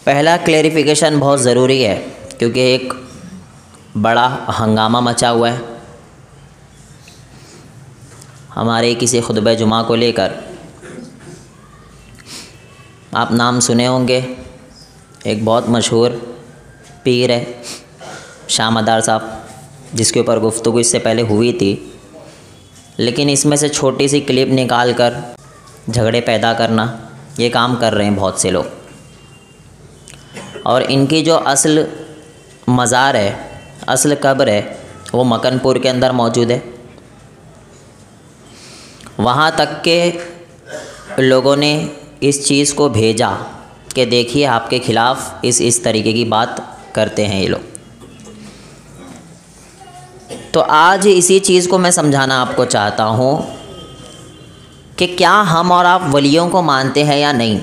पहला क्लेरिफिकेशन बहुत ज़रूरी है क्योंकि एक बड़ा हंगामा मचा हुआ है हमारे किसी खुतबे जुमा को लेकर। आप नाम सुने होंगे, एक बहुत मशहूर पीर है शाह मदार साहब, जिसके ऊपर गुफ्तगू इससे पहले हुई थी, लेकिन इसमें से छोटी सी क्लिप निकाल कर झगड़े पैदा करना, ये काम कर रहे हैं बहुत से लोग। और इनकी जो असल मज़ार है, असल कब्र है, वो मकनपुर के अंदर मौजूद है। वहाँ तक के लोगों ने इस चीज़ को भेजा कि देखिए आपके ख़िलाफ़ इस तरीके की बात करते हैं ये लोग। तो आज इसी चीज़ को मैं समझाना आपको चाहता हूँ कि क्या हम और आप वलियों को मानते हैं या नहीं,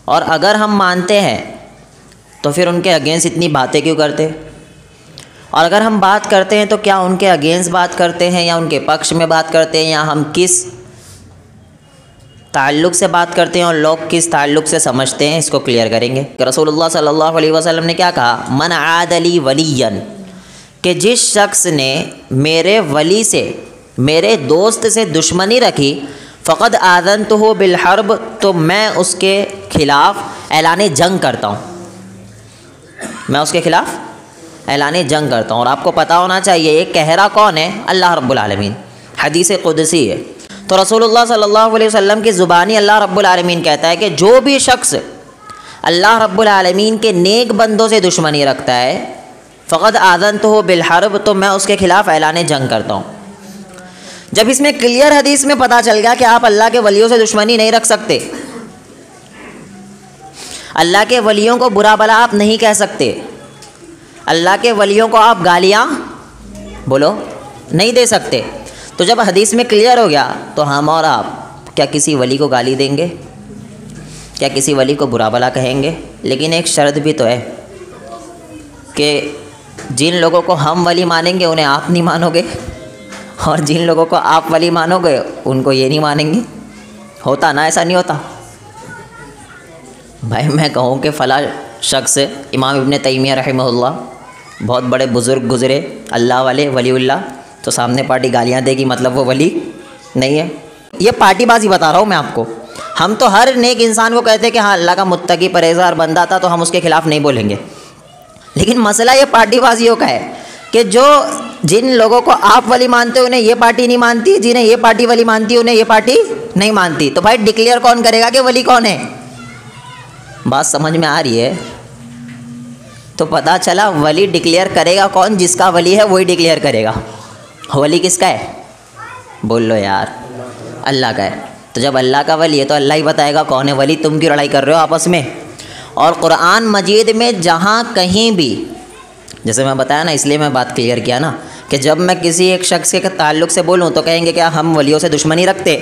और अगर हम मानते हैं तो फिर उनके अगेंस्ट इतनी बातें क्यों करते, और अगर हम बात करते हैं तो क्या उनके अगेंस्ट बात करते हैं या उनके पक्ष में बात करते हैं, या हम किस ताल्लुक़ से बात करते हैं और लोग किस ताल्लुक़ से समझते हैं, इसको क्लियर करेंगे। कि रसूलुल्लाह सल्लल्लाहु अलैहि वसल्लम ने क्या कहा, मन आदली वलियन, कि जिस शख्स ने मेरे वली से, मेरे दोस्त से दुश्मनी रखी, फ़क़द आज़नतुहु बिल हर्ब, तो मैं उसके ख़िलाफ़ ऐलान जंग करता हूँ, मैं उसके ख़िलाफ़ ऐलान जंग करता हूँ। और आपको पता होना चाहिए ये कहरा कौन है, अल्लाह रब्बुल आलमीन, हदीस कुदसी है। तो रसूलुल्लाह सल्लल्लाहु अलैहि वसल्लम की ज़ुबानी अल्लाह रब्बुल आलमीन कहता है कि जो भी शख्स अल्लाह रब्बुल आलमीन के नेक बंदों से दुश्मनी रखता है, फ़क़द आज़नतुहु बिल हर्ब, तो मैं उसके ख़िलाफ़ ऐलान जंग करता हूँ। जब इसमें क्लियर हदीस में पता चल गया कि आप अल्लाह के वलियों से दुश्मनी नहीं रख सकते, अल्लाह के वलियों को बुरा भला आप नहीं कह सकते, अल्लाह के वलियों को आप गालियाँ बोलो नहीं दे सकते, तो जब हदीस में क्लियर हो गया तो हम और आप क्या किसी वली को गाली देंगे, क्या किसी वली को बुरा भला कहेंगे? लेकिन एक शर्त भी तो है कि जिन लोगों को हम वली मानेंगे उन्हें आप नहीं मानोगे, और जिन लोगों को आप वली मानोगे उनको ये नहीं मानेंगे। होता ना, ऐसा नहीं होता भाई। मैं कहूँ कि फ़ला शख्स इमाम इब्न तैमिया रहमहुल्लाह, बहुत बड़े बुज़ुर्ग गुज़रे, अल्लाह वाले, वलीउल्लाह, तो सामने पार्टी गालियाँ देगी, मतलब वो वली नहीं है। ये पार्टीबाजी बता रहा हूँ मैं आपको। हम तो हर नेक इंसान को कहते हैं कि हाँ अल्लाह का मुत्तकी परहेज़गार बंदा था, तो हम उसके ख़िलाफ़ नहीं बोलेंगे। लेकिन मसला ये पार्टीबाजियों का है कि जो जिन लोगों को आप वली मानते हो उन्हें ये पार्टी नहीं मानती, जिन्हें ये पार्टी वली मानती है उन्हें ये पार्टी नहीं मानती। तो भाई डिक्लेयर कौन करेगा कि वली कौन है? बात समझ में आ रही है? तो पता चला वली डिक्लेयर करेगा कौन, जिसका वली है वही डिक्लेयर करेगा। वली किसका है? बोल लो यार, अल्लाह का है। तो जब अल्लाह का वली है तो अल्लाह ही बताएगा कौन है वली। तुम क्यों लड़ाई कर रहे हो आपस में? और कुरान मजीद में जहाँ कहीं भी, जैसे मैं बताया ना, इसलिए मैं बात क्लियर किया ना कि जब मैं किसी एक शख्स के ताल्लुक़ से बोलूँ तो कहेंगे क्या हम वलियों से दुश्मनी रखते,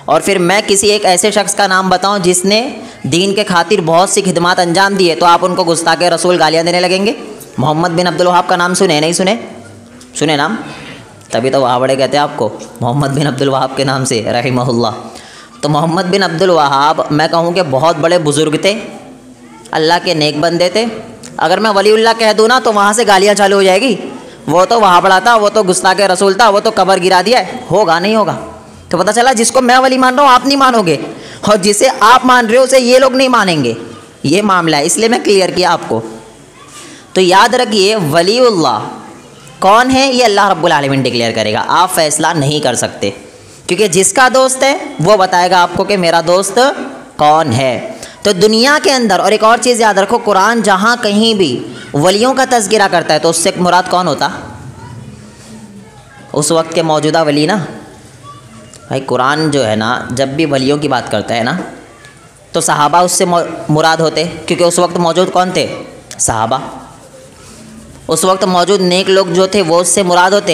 और फिर मैं किसी एक ऐसे शख्स का नाम बताऊँ जिसने दीन के खातिर बहुत सी खिदमत अंजाम दी है, तो आप उनको गुस्ताखे रसूल गालियाँ देने लगेंगे। मोहम्मद बिन अब्दुल वहाब का नाम सुने नहीं सुने? सुने नाम? तभी तो वहाबड़े कहते हैं आपको, मोहम्मद बिन अब्दुल वहाब के नाम से रहमहुल्लाह। तो मोहम्मद बिन अब्दुल वहाब मैं कहूँ कि बहुत बड़े बुज़ुर्ग थे, अल्लाह के नेक बंदे थे। अगर मैं वलीउल्लाह कह दूँ ना तो वहाँ से गालियाँ चालू हो जाएगी, वो तो वहाबड़ा था, वो तो गुस्ताखे रसूल था, वो तो कबर गिरा दिया है। होगा नहीं होगा? तो पता चला जिसको मैं वली मान रहा हूँ आप नहीं मानोगे, और जिसे आप मान रहे हो उसे ये लोग नहीं मानेंगे। ये मामला है, इसलिए मैं क्लियर किया आपको। तो याद रखिए वलीउल्लाह कौन है ये अल्लाह रब्बुल आलमीन डिक्लेयर करेगा, आप फैसला नहीं कर सकते, क्योंकि जिसका दोस्त है वो बताएगा आपको कि मेरा दोस्त कौन है। तो दुनिया के अंदर, और एक और चीज़ याद रखो, कुरान जहाँ कहीं भी वलियों का तज़किरा करता है तो उससे मुराद कौन होता? उस वक्त के मौजूदा वली ना भाई। कुरान जो है ना, जब भी वलियों की बात करता है ना तो सहाबा उससे मुराद होते, क्योंकि उस वक्त मौजूद कौन थे? सहाबा। उस वक्त मौजूद नेक लोग जो थे वो उससे मुराद होते।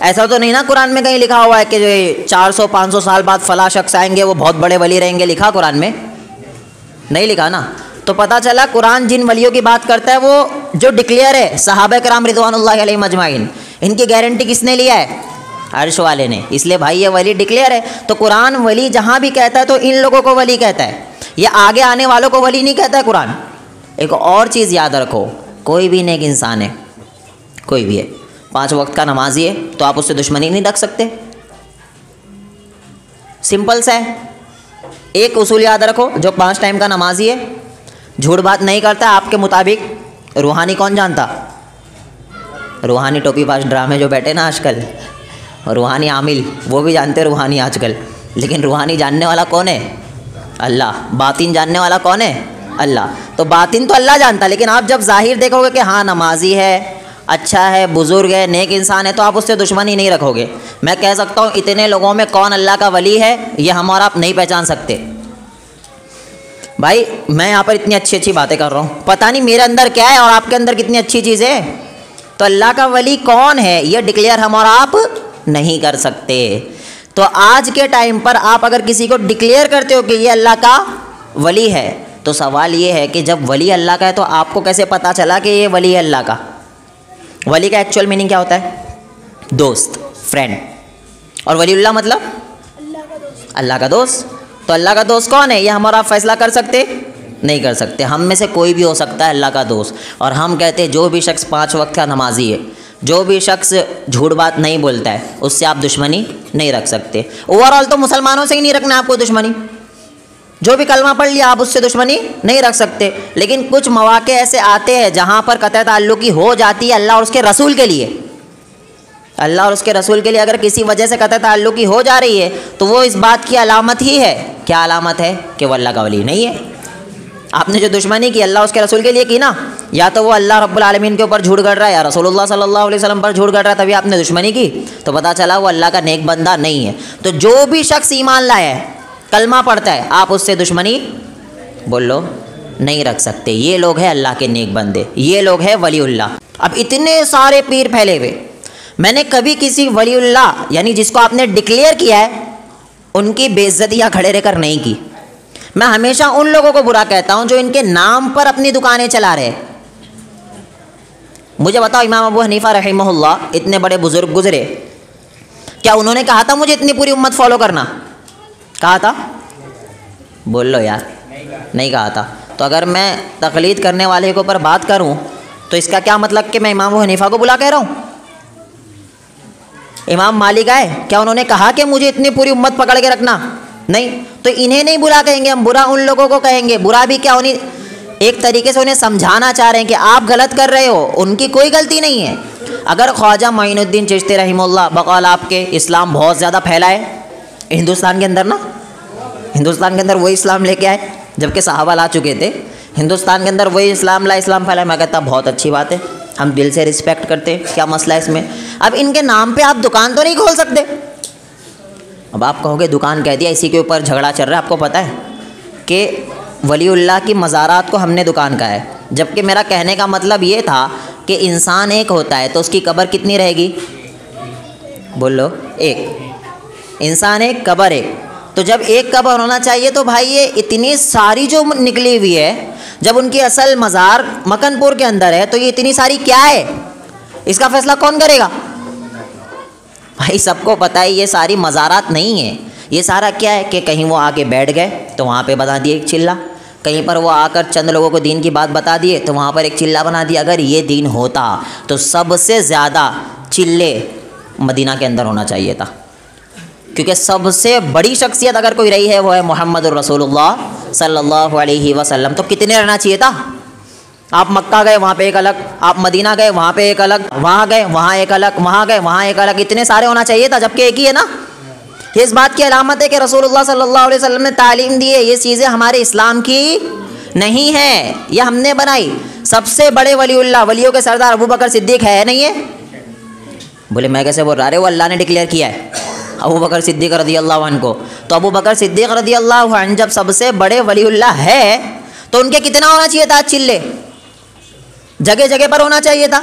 ऐसा तो नहीं ना कुरान में कहीं लिखा हुआ है कि जो 400-500 साल बाद फ़ला शख्स आएंगे वो बहुत बड़े वली रहेंगे, लिखा कुरान में? नहीं लिखा ना। तो पता चला कुरान जिन वलियों की बात करता है वो जो डिक्लेयर है सहाबा कराम रिज़वानुल्लाहि अलैहिम अजमाइन, इनकी गारंटी किसने लिया है? अर्श वाले ने। इसलिए भाई ये वली डिक्लेयर है। तो कुरान वली जहाँ भी कहता है तो इन लोगों को वली कहता है। ये आगे आने वालों को वली नहीं कहता है कुरान। एक और चीज़ याद रखो, कोई भी नेक इंसान है, कोई भी है, 5 वक्त का नमाजी है, तो आप उससे दुश्मनी नहीं रख सकते। सिंपल सा है। एक उसूल याद रखो, जो 5 टाइम का नमाजी है, झूठ बात नहीं करता, आपके मुताबिक रूहानी कौन जानता? रूहानी टोपी पास ड्रामे जो बैठे ना आजकल, रूहानी आमिल, वो भी जानते रूहानी आजकल, लेकिन रूहानी जानने वाला कौन है? अल्लाह। बातिन जानने वाला कौन है? अल्लाह। तो बातिन तो अल्लाह जानता, लेकिन आप जब जाहिर देखोगे कि हाँ नमाजी है, अच्छा है, बुज़ुर्ग है, नेक इंसान है, तो आप उससे दुश्मनी नहीं रखोगे। मैं कह सकता हूँ इतने लोगों में कौन अल्लाह का वली है, ये हम और आप नहीं पहचान सकते। भाई मैं यहाँ पर इतनी अच्छी अच्छी बातें कर रहा हूँ, पता नहीं मेरे अंदर क्या है और आपके अंदर कितनी अच्छी चीज़ है। तो अल्लाह का वली कौन है, ये डिक्लेयर हम और आप नहीं कर सकते। तो आज के टाइम पर आप अगर किसी को डिक्लेयर करते हो कि ये अल्लाह का वली है, तो सवाल ये है कि जब वली अल्लाह का है तो आपको कैसे पता चला कि ये वली है अल्लाह का? वली का एक्चुअल मीनिंग क्या होता है? दोस्त, फ्रेंड। और वलीउल्लाह मतलब अल्लाह का दोस्त। तो अल्लाह का दोस्त कौन है, ये हम और आप फैसला कर सकते नहीं कर सकते। हम में से कोई भी हो सकता है अल्लाह का दोस्त। और हम कहते हैं जो भी शख्स 5 वक्त का नमाजी है, जो भी शख्स झूठ बात नहीं बोलता है, उससे आप दुश्मनी नहीं रख सकते। ओवरऑल तो मुसलमानों से ही नहीं रखना आपको दुश्मनी, जो भी कलमा पढ़ लिया आप उससे दुश्मनी नहीं रख सकते। लेकिन कुछ मौके ऐसे आते हैं जहाँ पर कतई ताल्लुकी हो जाती है अल्लाह और उसके रसूल के लिए। अल्लाह और उसके रसूल के लिए अगर किसी वजह से कतई ताल्लुकी हो जा रही है, तो वो इस बात की अलामत ही है। क्या अलामत है? कि वो अल्लाह का वली नहीं है। आपने जो दुश्मनी की अल्लाह उसके रसूल के लिए की ना, या तो वो अल्लाह रब्बुल आलमीन के ऊपर झूठ गढ़ रहा है या रसूलुल्लाह सल्लल्लाहु अलैहि वसल्लम पर झूठ गढ़ रहा है, तभी आपने दुश्मनी की, तो पता चला वो अल्लाह का नेक बंदा नहीं है। तो जो भी शख्स ईमान लाया है, कलमा पढ़ता है, आप उससे दुश्मनी बोलो नहीं रख सकते। ये लोग हैं अल्लाह के नेक बंदे, ये लोग हैं वलीउल्लाह। अब इतने सारे पीर फैले हुए, मैंने कभी किसी वलीउल्लाह यानी जिसको आपने डिक्लेयर किया है उनकी बेइज्जती या खड़े रहकर नहीं की। मैं हमेशा उन लोगों को बुरा कहता हूं जो इनके नाम पर अपनी दुकानें चला रहे। मुझे बताओ, इमाम अबू हनीफा रहमहुल्लाह इतने बड़े बुजुर्ग गुजरे, क्या उन्होंने कहा था मुझे इतनी पूरी उम्मत फॉलो करना? कहा था? बोल लो यार, नहीं कहा था। तो अगर मैं तकलीद करने वाले के ऊपर बात करूं तो इसका क्या मतलब कि मैं इमाम अबू हनीफा को बुला कह रहा हूं? इमाम मालिक आए, क्या उन्होंने कहा कि मुझे इतनी पूरी उम्मत पकड़ के रखना? नहीं। तो इन्हें नहीं बुरा कहेंगे हम, बुरा उन लोगों को कहेंगे। बुरा भी क्या, उन्हें एक तरीके से उन्हें समझाना चाह रहे हैं कि आप गलत कर रहे हो, उनकी कोई गलती नहीं है। अगर ख्वाजा मोइनुद्दीन चिश्ती रहमहुल्लाह बक़ौल आपके इस्लाम बहुत ज़्यादा फैला है हिंदुस्तान के अंदर ना, हिंदुस्तान के अंदर वही इस्लाम लेके आए जबकि सहाबा ला चुके थे, हिंदुस्तान के अंदर वही इस्लाम फैला। मैं कहता बहुत अच्छी बात है, हम दिल से रिस्पेक्ट करते हैं, क्या मसला है इसमें। अब इनके नाम पे आप दुकान तो नहीं खोल सकते। अब आप कहोगे दुकान कह दिया, इसी के ऊपर झगड़ा चल रहा है। आपको पता है कि वलीउल्लाह की मज़ारात को हमने दुकान कहा है, जबकि मेरा कहने का मतलब ये था कि इंसान एक होता है तो उसकी कब्र कितनी रहेगी? बोलो, एक। इंसान एक, कब्र एक। तो जब एक कब्र होना चाहिए तो भाई ये इतनी सारी जो निकली हुई है, जब उनकी असल मज़ार मकनपुर के अंदर है, तो ये इतनी सारी क्या है? इसका फैसला कौन करेगा? भाई सबको पता है ये सारी मज़ारात नहीं है। ये सारा क्या है कि कहीं वो आके बैठ गए तो वहाँ पे बना दिए एक चिल्ला, कहीं पर वो आकर चंद लोगों को दीन की बात बता दिए तो वहाँ पर एक चिल्ला बना दिया। अगर ये दीन होता तो सबसे ज़्यादा चिल्ले मदीना के अंदर होना चाहिए था, क्योंकि सबसे बड़ी शख्सियत अगर कोई रही है वो है मोहम्मदुर रसूलुल्लाह सल्लल्लाहु अलैहि वसल्लम। तो कितने रहना चाहिए था? आप मक्का गए वहाँ पे एक अलग, आप मदीना गए वहाँ पे एक अलग, वहाँ गए वहाँ एक अलग, वहाँ गए वहाँ एक अलग, इतने सारे होना चाहिए था, जबकि एक ही है ना। ये इस बात की अलामत है कि रसूलुल्लाह सल्लल्लाहु अलैहि वसल्लम ने तालीम दी है, ये चीज़ें हमारे इस्लाम की नहीं है, ये हमने बनाई। सबसे बड़े वलीउल्लाह, वलियों के सरदार अबू बकर सिद्दीक है नहीं है? बोले मैं कैसे बोल रहा है, वो अल्लाह ने डिक्लेयर किया है अबू बकर सिद्दीक रज़ियल्लाहु अन्हु को। तो अबू बकर सिद्दीक रज़ियल्लाहु अन्हु जब सबसे बड़े वलीउल्लाह है तो उनके कितना होना चाहिए था? चिल्ले जगह जगह पर होना चाहिए था,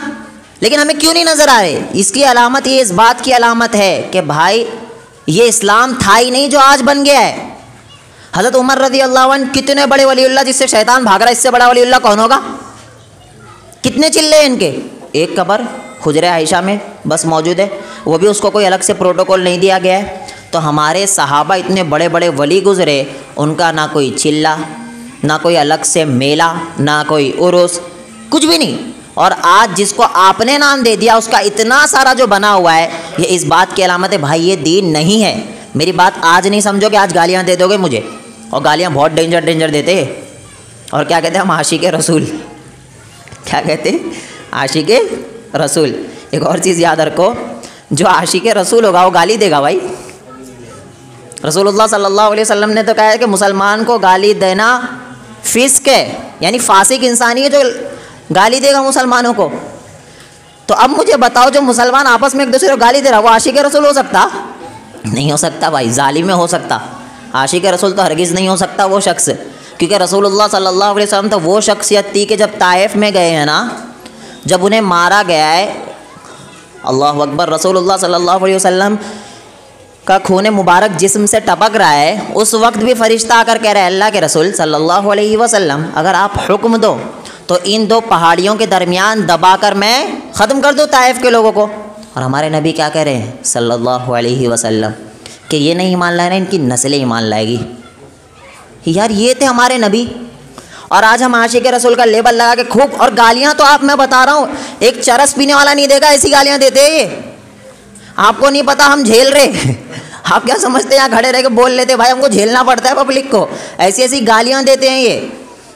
लेकिन हमें क्यों नहीं नज़र आ रहे? इसकी अलामत ये इस बात की अलामत है कि भाई ये इस्लाम था ही नहीं जो आज बन गया है। हज़रत उमर रज़ियल्लाहु अन्हु कितने बड़े वलीउल्लाह, जिससे शैतान भाग रहा है, इससे बड़ा वलीउल्लाह कौन होगा? कितने चिल्ले इनके? एक कब्र हुजरे आयशा में बस मौजूद है, वो भी उसको कोई अलग से प्रोटोकॉल नहीं दिया गया है। तो हमारे सहाबा इतने बड़े बड़े वली गुजरे, उनका ना कोई चिल्ला ना कोई अलग से मेला, ना कोई उर्स, कुछ भी नहीं। और आज जिसको आपने नाम दे दिया उसका इतना सारा जो बना हुआ है, ये इस बात की अलामत है भाई ये दीन नहीं है। मेरी बात आज नहीं समझोगे, आज गालियाँ दे दोगे मुझे, और गालियाँ बहुत डेंजर देते हैं। और क्या कहते हैं हम, आशिक रसूल। क्या कहते हैं, आशिक रसूल। एक और चीज़ याद रखो, जो आशिक रसूल होगा वो गाली देगा भाई। रसूलुल्लाह सल्लल्लाहु अलैहि वसल्लम ने तो कहा है कि मुसलमान को गाली देना फिस्क है, यानी फासिक इंसान ही है जो गाली देगा मुसलमानों को। तो अब मुझे बताओ, जो मुसलमान आपस में एक दूसरे को गाली दे रहा वो आशिक रसूल हो सकता? नहीं हो सकता भाई, जालिम में हो सकता। आशिक रसूल तो हरगिज़ नहीं हो सकता वो शख्स, क्योंकि रसूलुल्लाह सल्लल्लाहु अलैहि वसल्लम तो वो शख्सियत थी कि जब ताइफ में गए हैं ना, जब उन्हें मारा गया है, अल्लाह अकबर, रसूलुल्लाह सल्लल्लाहु अलैहि वसल्लम का खून मुबारक जिस्म से टपक रहा है, उस वक्त भी फरिश्ता आकर कह रहा है अल्लाह के रसूल सल्लल्लाहु अलैहि वसल्लम अगर आप हुक्म दो तो इन दो पहाड़ियों के दरमियान दबाकर मैं ख़त्म कर दूँ ताइफ के लोगों को। और हमारे नबी क्या कह रहे हैं सल्लल्लाहु अलैहि वसल्लम कि ये नहीं ईमान लाए ना, इनकी नस्लें ईमान लाएगी। यार ये थे हमारे नबी, और आज हम आशिक रसूल का लेबल लगा के खूब, और गालियाँ तो आप, मैं बता रहा हूँ, एक चरस पीने वाला नहीं देगा ऐसी गालियाँ देते हैं ये। आपको नहीं पता हम झेल रहे आप क्या समझते हैं यहाँ खड़े रह के बोल लेते, भाई हमको झेलना पड़ता है पब्लिक को, ऐसी ऐसी गालियाँ देते हैं ये।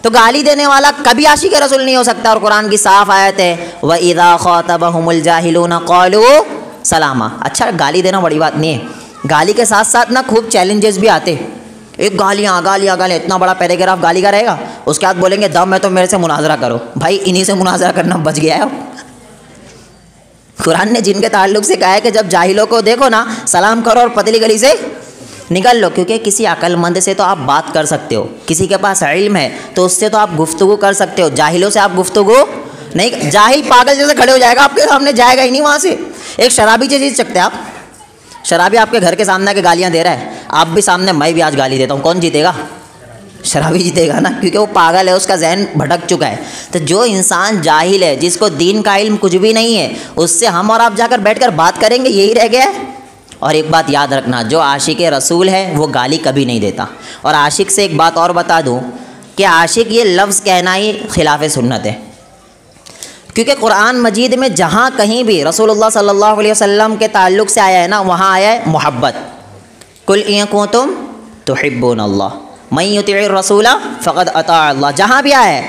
तो गाली देने वाला कभी आशिक रसूल नहीं हो सकता। और कुरान की साफ आयत है व इज़ा ख़ातबहुमुल जाहिलून क़ालू सलामा। अच्छा, गाली देना बड़ी बात नहीं है, गाली के साथ साथ ना खूब चैलेंजेस भी आते। एक गालियाँ, इतना बड़ा पैराग्राफ गाली का रहेगा, उसके बाद बोलेंगे दम है तो मेरे से मुनाजरा करो। भाई इन्हीं से मुनाजरा करना बच गया है। कुरान ने जिनके ताल्लुक से कहा है कि जब जाहिलों को देखो ना सलाम करो और पतली गली से निकल लो, क्योंकि किसी अक्लमंद से तो आप बात कर सकते हो, किसी के पास इल्म है तो उससे तो आप गुफ्तगू कर सकते हो, जाहिलों से आप गुफ्तगू नहीं। जाहिल पागल जैसे खड़े हो जाएगा आपके सामने, जाएगा ही नहीं वहाँ से। एक शराबी से जीत सकते हैं आप, शराबी आपके घर के सामने आके गालियाँ दे रहा है, आप भी सामने, मैं भी आज गाली देता हूँ, कौन जीतेगा? शराबी जीतेगा ना, क्योंकि वो पागल है, उसका जहन भटक चुका है। तो जो इंसान जाहिल है, जिसको दीन का इल्म कुछ भी नहीं है, उससे हम और आप जाकर बैठकर बात करेंगे, यही रह गया है। और एक बात याद रखना, जो आशिक रसूल है वो गाली कभी नहीं देता। और आशिक से एक बात और बता दूँ कि आशिक ये लफ्ज़ कहना ही खिलाफ सुन्नत है, क्योंकि कुरान मजीद में जहाँ कहीं भी रसूलुल्लाह सल्लल्लाहु अलैहि वसल्लम के ताल्लुक़ से आया है ना, वहाँ आया है मोहब्बत। कुल इन कुंतुम तुहिब्बूनल्लाह मन युतिइर रसूला फ़क़द अता अल्लाह। जहाँ भी आया है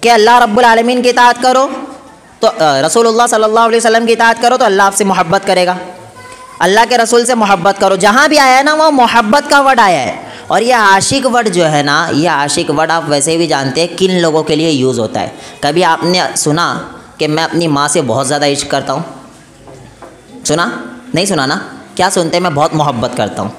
कि अल्लाह रब्बुल आलमीन की इताअत करो तो रसूलुल्लाह सल्लल्लाहु अलैहि वसल्लम की इताअत करो तो अल्लाह आपसे मोहब्बत करेगा, अल्लाह के रसूल से मोहब्बत करो। जहाँ भी आया है ना वो मोहब्बत का वर्ड आया है। और ये आशिक वर्ड जो है ना, ये आशिक वर्ड आप वैसे भी जानते हैं किन लोगों के लिए यूज़ होता है। कभी आपने सुना कि मैं अपनी माँ से बहुत ज़्यादा इश्क करता हूँ? सुना? नहीं सुना ना? क्या सुनते हैं? मैं बहुत मोहब्बत करता हूँ,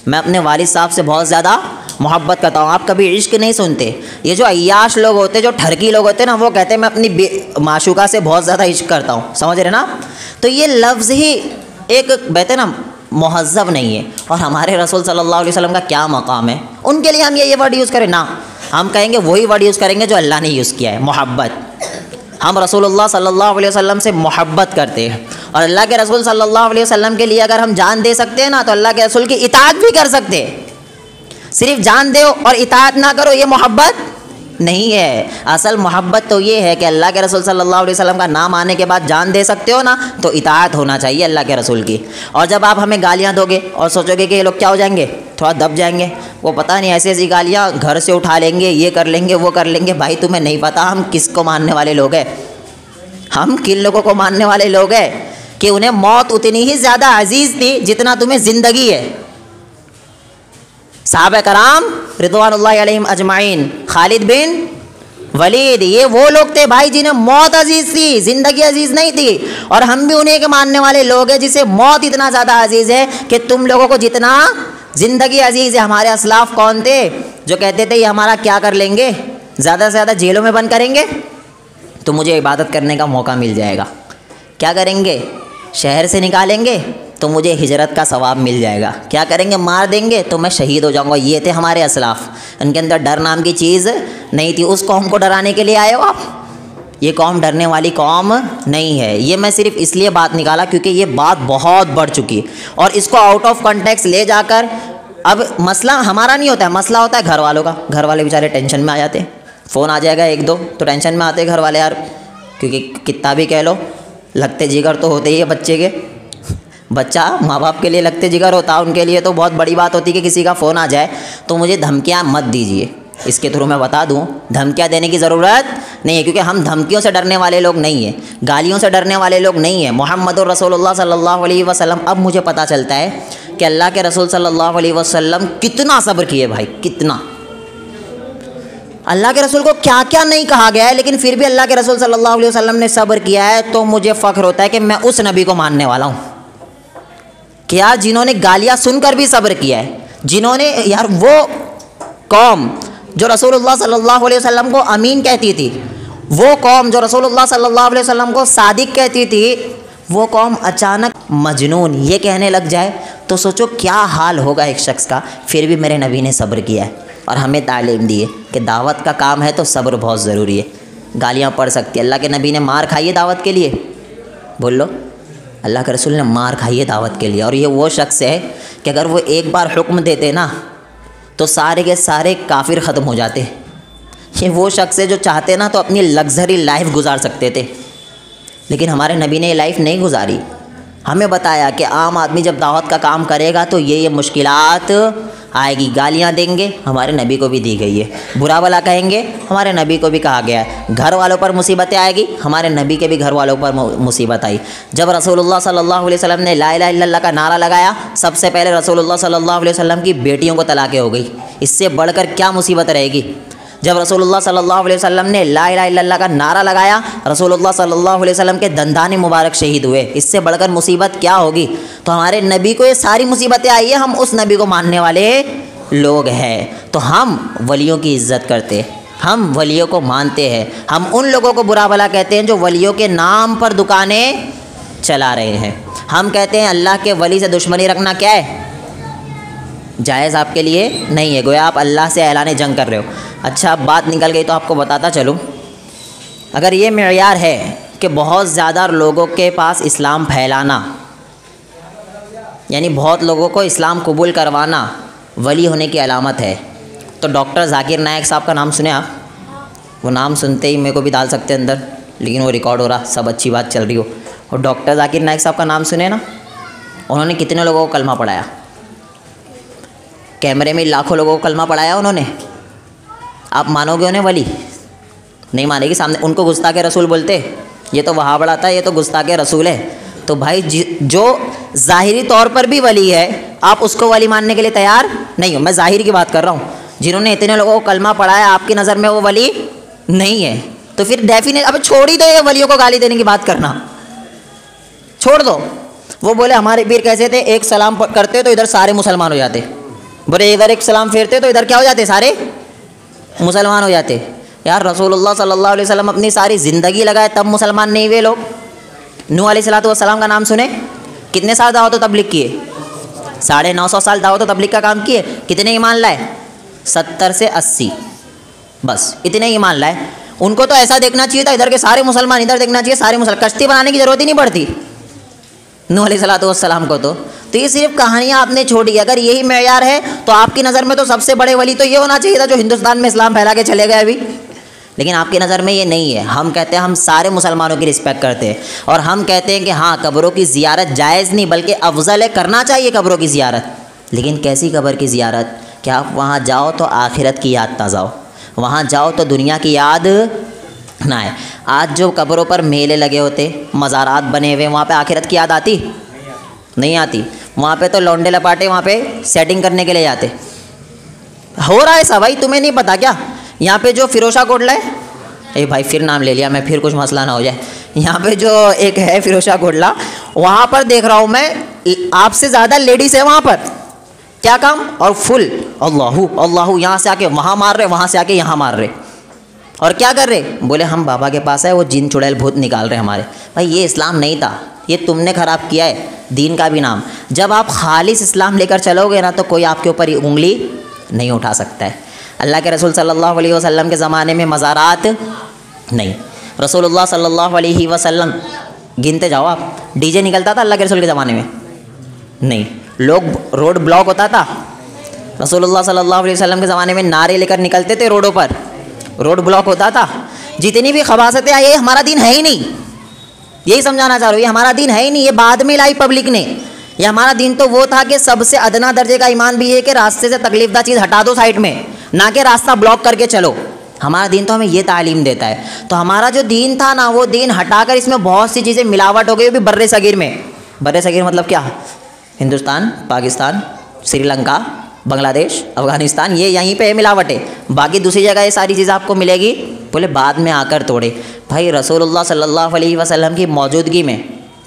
मैं अपने वालिद साहब से बहुत ज़्यादा मोहब्बत करता हूँ। आप कभी इश्क नहीं सुनते। ये जो अय्याश लोग होते हैं, जो ठरकी लोग होते हैं ना, वो कहते हैं मैं अपनी माशूका से बहुत ज़्यादा इश्क करता हूँ। समझ रहे ना? तो ये लफ्ज़ ही एक कहते ना मुहज़्ज़ब नहीं है। और हमारे रसूल सल्लल्लाहु अलैहि वसल्लम का क्या मकाम है, उनके लिए हम ये वर्ड यूज़ करें ना? हम कहेंगे वही वर्ड यूज़ करेंगे जो अल्लाह ने यूज़ किया है, मोहब्बत। हम रसूलुल्लाह सल्लल्लाहु अलैहि वसल्लम से मोहब्बत करते हैं, और अल्लाह के रसूल सल्लल्लाहु अलैहि वसल्लम के लिए अगर हम जान दे सकते हैं ना, तो अल्लाह के रसूल की इताअत भी कर सकते हैं। सिर्फ जान दो और इताअत ना करो, ये मोहब्बत नहीं है। असल मोहब्बत तो ये है कि अल्लाह के रसूल सल्लल्लाहु अलैहि वसल्लम का नाम आने के बाद जान दे सकते हो ना, तो इताअत होना चाहिए अल्लाह के रसूल की। और जब आप हमें गालियाँ दोगे और सोचोगे कि ये लोग क्या हो जाएंगे, थोड़ा दब जाएंगे, वो पता नहीं ऐसी ऐसी गालियाँ घर से उठा लेंगे, ये कर लेंगे, वो कर लेंगे। भाई तुम्हें नहीं पता हम किसको मानने वाले लोग हैं, हम किन लोगों को मानने वाले लोग हैं कि उन्हें मौत उतनी ही ज़्यादा अजीज़ थी जितना तुम्हें ज़िंदगी है। सहाबा कराम रिदवानुल्लाहि अलैहिम अजमाइन, खालिद बिन वलीद, ये वो लोग थे भाई जिन्हें मौत अजीज़ थी, ज़िंदगी अजीज़ नहीं थी। और हम भी उन्हीं के मानने वाले लोग हैं जिसे मौत इतना ज़्यादा अजीज़ है कि तुम लोगों को जितना ज़िंदगी अजीज़ है। हमारे असलाफ़ कौन थे जो कहते थे ये हमारा क्या कर लेंगे, ज़्यादा से ज़्यादा जेलों में बंद करेंगे तो मुझे इबादत करने का मौका मिल जाएगा, क्या करेंगे, शहर से निकालेंगे तो मुझे हिजरत का सवाब मिल जाएगा, क्या करेंगे, मार देंगे तो मैं शहीद हो जाऊंगा। ये थे हमारे असलाफ़। उनके अंदर डर नाम की चीज़ नहीं थी। उस कौम को डराने के लिए आए हो आप? ये कौम डरने वाली कौम नहीं है। ये मैं सिर्फ इसलिए बात निकाला क्योंकि ये बात बहुत बढ़ चुकी है, और इसको आउट ऑफ कॉन्टेक्स्ट ले जाकर अब मसला हमारा नहीं होता है, मसला होता है घर वालों का। घर वाले बेचारे टेंशन में आ जाते हैं, फ़ोन आ जाएगा एक दो तो टेंशन में आते हैं घर वाले यार, क्योंकि कितना भी कह लो लगते जिगर तो होते ही है बच्चे के। बच्चा माँ बाप के लिए लगते जिगर होता है, उनके लिए तो बहुत बड़ी बात होती है कि किसी का फ़ोन आ जाए तो मुझे धमकियाँ मत दीजिए। इसके थ्रू मैं बता दूं, धमकियाँ देने की ज़रूरत नहीं है, क्योंकि हम धमकियों से डरने वाले लोग नहीं हैं, गालियों से डरने वाले लोग नहीं हैं। मुहम्मदुर रसूलुल्लाह सल्लल्लाहु अलैहि वसल्लम, अब मुझे पता चलता है कि अल्लाह के रसूल सल्लल्लाहु अलैहि वसल्लम कितना सब्र किए भाई, कितना। अल्लाह के रसूल को क्या क्या नहीं कहा गया है, लेकिन फिर भी अल्लाह के रसूल सल्लल्लाहु अलैहि वसल्लम ने सब्र किया है। तो मुझे फ़ख्र होता है कि मैं उस नबी को मानने वाला हूँ, क्या जिन्होंने गालियाँ सुनकर भी सब्र किया है, जिन्होंने यार वो कौम जो रसूलुल्लाह सल्लल्लाहु अलैहि वसल्लम को अमीन कहती थी, वो कौम जो रसूलुल्लाह सल्लल्लाहु अलैहि वसल्लम को सादिक कहती थी, वो कौम अचानक मजनून ये कहने लग जाए तो सोचो क्या हाल होगा एक शख्स का। फिर भी मेरे नबी ने सब्र किया है और हमें तालीम दी है कि दावत का काम है तो सब्र बहुत ज़रूरी है। गालियाँ पड़ सकती है, अल्लाह के नबी ने मार खाई है दावत के लिए, बोल लो, अल्लाह के रसूल ने मार खाई है दावत के लिए। और ये वो शख्स है कि अगर वो एक बार हुक्म देते ना तो सारे के सारे काफिर ख़त्म हो जाते। ये वो शख्स है जो चाहते ना तो अपनी लग्जरी लाइफ गुजार सकते थे, लेकिन हमारे नबी ने ये लाइफ नहीं गुजारी। हमें बताया कि आम आदमी जब दावत का काम करेगा तो ये मुश्किलात आएगी, गालियाँ देंगे, हमारे नबी को भी दी गई है, बुरा भला कहेंगे, हमारे नबी को भी कहा गया है, घर वालों पर मुसीबतें आएगी, हमारे नबी के भी घर वालों पर मुसीबत आई। जब रसूलुल्लाह सल्लल्लाहु अलैहि वसल्लम ने ला इलाहा इल्लल्लाह का नारा लगाया, सबसे पहले रसूलुल्लाह सल्लल्लाहु अलैहि वसल्लम की बेटियों को तलाक़ें हो गई। इससे बढ़कर क्या मुसीबत रहेगी। जब रसूलुल्लाह सल्लल्लाहु अलैहि वसल्लम ने ला इलाहा इल्लल्लाह का नारा लगाया, रसूलुल्लाह सल्लल्लाहु अलैहि वसल्लम के दंदाने मुबारक शहीद हुए। इससे बढ़कर मुसीबत क्या होगी। तो हमारे नबी को ये सारी मुसीबतें आई है, हम उस नबी को मानने वाले लोग हैं, तो हम वलियों की इज़्ज़त करते हैं, हम वलियों को मानते हैं। हम उन लोगों को बुरा भला कहते हैं जो वलियों के नाम पर दुकानें चला रहे हैं। हम कहते हैं अल्लाह के वली से दुश्मनी रखना क्या है, जायज़ आपके लिए नहीं है, गोया आप अल्लाह से ऐलान जंग कर रहे हो। अच्छा, अब बात निकल गई तो आपको बताता चलूँ, अगर ये मेयार है कि बहुत ज़्यादा लोगों के पास इस्लाम फैलाना, यानी बहुत लोगों को इस्लाम कबूल करवाना वली होने की अलामत है, तो डॉक्टर जाकिर नायक साहब का नाम सुने आप। वो नाम सुनते ही मेरे को भी डाल सकते हैं अंदर, लेकिन वो रिकॉर्ड हो रहा, सब अच्छी बात चल रही हो। और डॉक्टर जाकिर नायक साहब का नाम सुने ना, उन्होंने कितने लोगों को कलमा पढ़ाया, कैमरे में लाखों लोगों को कलमा पढ़ाया उन्होंने। आप मानोगे उन्हें वली? नहीं मानेगी। सामने उनको गुस्ताखे रसूल बोलते, ये तो वहाँ बढ़ाता है, ये तो गुस्ताखे रसूल है। तो भाई जो ज़ाहिरी तौर पर भी वली है, आप उसको वली मानने के लिए तैयार नहीं हो। मैं ज़ाहिर की बात कर रहा हूँ, जिन्होंने इतने लोगों को कलमा पढ़ाया, आपकी नज़र में वो वली नहीं है, तो फिर डेफिनेट अब छोड़ ही दो ये वलियों को गाली देने की बात करना, छोड़ दो। वो बोले हमारे पीर कैसे थे, एक सलाम करते तो इधर सारे मुसलमान हो जाते, बोले इधर एक सलाम फेरते तो इधर क्या हो जाते, सारे मुसलमान हो जाते। यार रसूलुल्लाह सल्लल्लाहु अलैहि वसल्लम अपनी सारी ज़िंदगी लगाए तब मुसलमान नहीं हुए लोग। नूह अलैहिस्सलातु वस्सलाम का नाम सुने, कितने साल दावत तबलीग किए, 950 साल दावत तबलीग का काम किए, कितने ईमान लाए, 70 से 80, बस इतने ईमान लाए। उनको तो ऐसा देखना चाहिए था इधर के सारे मुसलमान, इधर देखना चाहिए सारे मुसलमान, कश्ती बनाने की ज़रूरत ही नहीं पड़ती नूह अलैहिस्सलातु वस्सलाम को। तो ये सिर्फ कहानियाँ आपने छोड़ी। अगर यही मेयार है तो आपकी नज़र में तो सबसे बड़े वली तो ये होना चाहिए था जो हिंदुस्तान में इस्लाम फैला के चले गए अभी, लेकिन आपकी नज़र में ये नहीं है। हम कहते हैं हम सारे मुसलमानों की रिस्पेक्ट करते हैं, और हम कहते हैं कि हाँ कब्रों की ज़ियारत जायज़ नहीं बल्कि अफजल है, करना चाहिए कब्रों की ज़ियारत। लेकिन कैसी कब्र की ज़ियारत, क्या आप वहाँ जाओ तो आखिरत की याद ताज़ा हो, वहाँ जाओ तो दुनिया की याद ना आए। आज जो कब्रों पर मेले लगे होते, मज़ारात बने हुए, वहाँ पे आखिरत की याद आती नहीं आती। वहाँ पे तो लौंडे लपाटे वहाँ पे सेटिंग करने के लिए जाते। हो रहा है ऐसा भाई, तुम्हें नहीं पता क्या। यहाँ पे जो फिरोशा कोटला है, ए भाई फिर नाम ले लिया मैं, फिर कुछ मसला ना हो जाए। यहाँ पे जो एक है फिरोशा कोटला, वहाँ पर देख रहा हूँ मैं, आपसे ज़्यादा लेडीज़ है वहाँ पर। क्या काम, और फुल अल्लाहू अल्लाहू, यहाँ से आके वहाँ मार रहे, वहाँ से आके यहाँ मार रहे, और क्या कर रहे, बोले हम बाबा के पास है, वो जिन चुड़ैल भूत निकाल रहे हमारे। भाई ये इस्लाम नहीं था, ये तुमने ख़राब किया है दीन का भी नाम। जब आप खालिस इस्लाम लेकर चलोगे ना तो कोई आपके ऊपर उंगली नहीं उठा सकता है। अल्लाह के रसूल सल्लल्लाहु अलैहि वसल्लम के ज़माने में मज़ारात नहीं, रसूलुल्लाह सल्लल्लाहु अलैहि वसल्लम गिनते जाओ आप, डीजे निकलता था अल्लाह के रसूल के ज़माने में नहीं, लोग रोड ब्लॉक होता था, रसूलुल्लाह सल्लल्लाहु अलैहि वसल्लम के ज़माने में नारे लेकर निकलते थे रोडों पर, रोड ब्लॉक होता था। जितनी भी खबासतें आई, ये हमारा दीन है ही नहीं, यही समझाना चाह रहा हूँ, ये हमारा दीन है ही नहीं, ये बाद में लाई पब्लिक ने। ये हमारा दीन तो वो था कि सबसे अदना दर्जे का ईमान भी है कि रास्ते से तकलीफदा चीज़ हटा दो साइड में, ना कि रास्ता ब्लॉक करके चलो। हमारा दीन तो हमें ये तालीम देता है। तो हमारा जो दीन था ना, वो दीन हटाकर इसमें बहुत सी चीज़ें मिलावट हो गई, वो भी बर्रे सगीर में। बर्रे सगीर मतलब क्या? हिंदुस्तान, पाकिस्तान, श्रीलंका, बांग्लादेश, अफ़गानिस्तान, ये यहीं पे मिलावट है। बाकी दूसरी जगह ये सारी चीज़ें आपको मिलेगी, बोले बाद में आकर तोड़े। भाई रसूलुल्लाह सल्लल्लाहु अलैहि वसल्लम की मौजूदगी में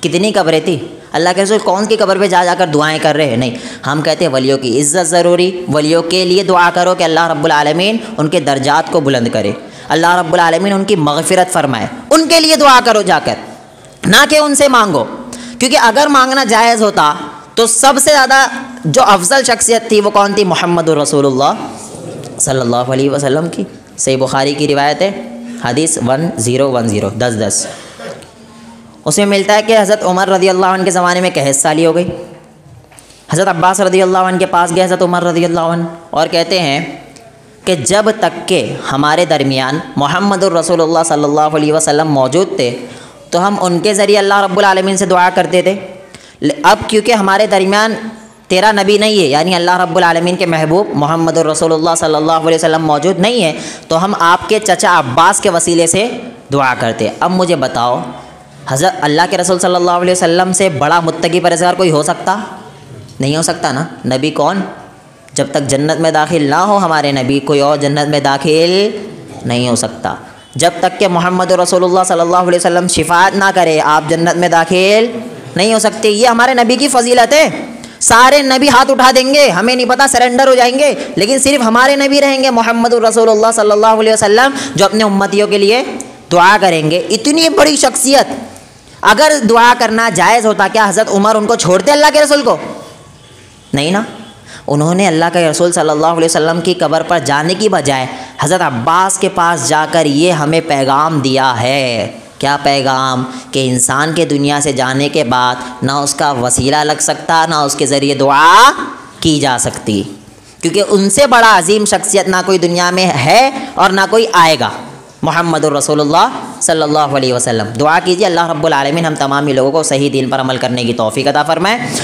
कितनी कब्रें थी? अल्लाह के रसूल कौन की कब्र पे जा जाकर दुआएं कर रहे हैं? नहीं, हम कहते हैं वलियों की इज़्ज़त ज़रूरी, वलियों के लिए दुआ करो कि अल्लाह रब्बुल आलमीन उनके दर्जात को बुलंद करे, अल्लाह रब्बुल आलमीन उनकी मग़फ़िरत फ़रमाए, उनके लिए दुआ करो जाकर, ना कि उनसे मांगो। क्योंकि अगर मांगना जायज़ होता तो सबसे ज़्यादा जो अफजल शख्सियत थी वो कौन थी? मुहम्मदुर रसूलुल्लाह सल्लल्लाहु अलैहि वसल्लम की। सही बुखारी की रिवायत है, हदीस 1010 1010। उसमें मिलता है कि हज़रत उमर रज़ी अल्लाह अन्हु के ज़माने में कहत साली हो गई। हज़रत अब्बास रज़ी अल्लाह अन्हु के पास गए हज़रत उमर रज़ी अल्लाह अन्हु और कहते हैं कि जब तक के हमारे दरमियान मुहम्मदुर रसूलुल्लाह सल्लल्लाहु अलैहि वसल्लम मौजूद थे तो हम उनके ज़रिए अल्लाह रब्बुल आलमीन से दुआ करते थे। अब क्योंकि हमारे दरमियान तेरा नबी नहीं है, यानी अल्लाह रब्बुल आलमीन के महबूब मुहम्मदुर रसूलुल्लाह सल्लल्लाहु अलैहि वसल्लम मौजूद नहीं है, तो हम आपके चचा अब्बास के वसीले से दुआ करते। अब मुझे बताओ, हज़रत अल्लाह के रसूल सल्लल्लाहु अलैहि वसल्लम से बड़ा मुत्तकी परहेज़गार कोई हो सकता? नहीं हो सकता ना। नबी कौन? जब तक जन्नत में दाखिल ना हो हमारे नबी, कोई और जन्नत में दाखिल नहीं हो सकता। जब तक कि मुहम्मदुर रसूलुल्लाह सल्लल्लाहु अलैहि वसल्लम शिफाअत ना करे, आप जन्नत में दाखिल नहीं हो सकते। ये हमारे नबी की फजीलत है। सारे नबी हाथ उठा देंगे, हमें नहीं पता, सरेंडर हो जाएंगे, लेकिन सिर्फ हमारे नबी रहेंगे मुहम्मदुर रसूलुल्लाह सल्लल्लाहु अलैहि वसल्लम, जो अपने उम्मतियों के लिए दुआ करेंगे। इतनी बड़ी शख्सियत, अगर दुआ करना जायज़ होता, क्या हज़रत उमर उनको छोड़ते अल्लाह के रसूल को? नहीं ना। उन्होंने अल्लाह के रसूल सल्लल्लाहु अलैहि वसल्लम की कब्र पर जाने की बजाय हज़रत अब्बास के पास जाकर ये हमें पैगाम दिया है। क्या पैगाम? कि इंसान के दुनिया से जाने के बाद ना उसका वसीला लग सकता, ना उसके ज़रिए दुआ की जा सकती, क्योंकि उनसे बड़ा अजीम शख्सियत ना कोई दुनिया में है और ना कोई आएगा, मुहम्मदुर रसूलुल्लाह सल्लल्लाहु अलैहि वसल्लम। दुआ कीजिए अल्लाह रब्बुल आलमीन हम तमाम लोगों को सही दीन पर अमल करने की तौफीक अता फरमाए।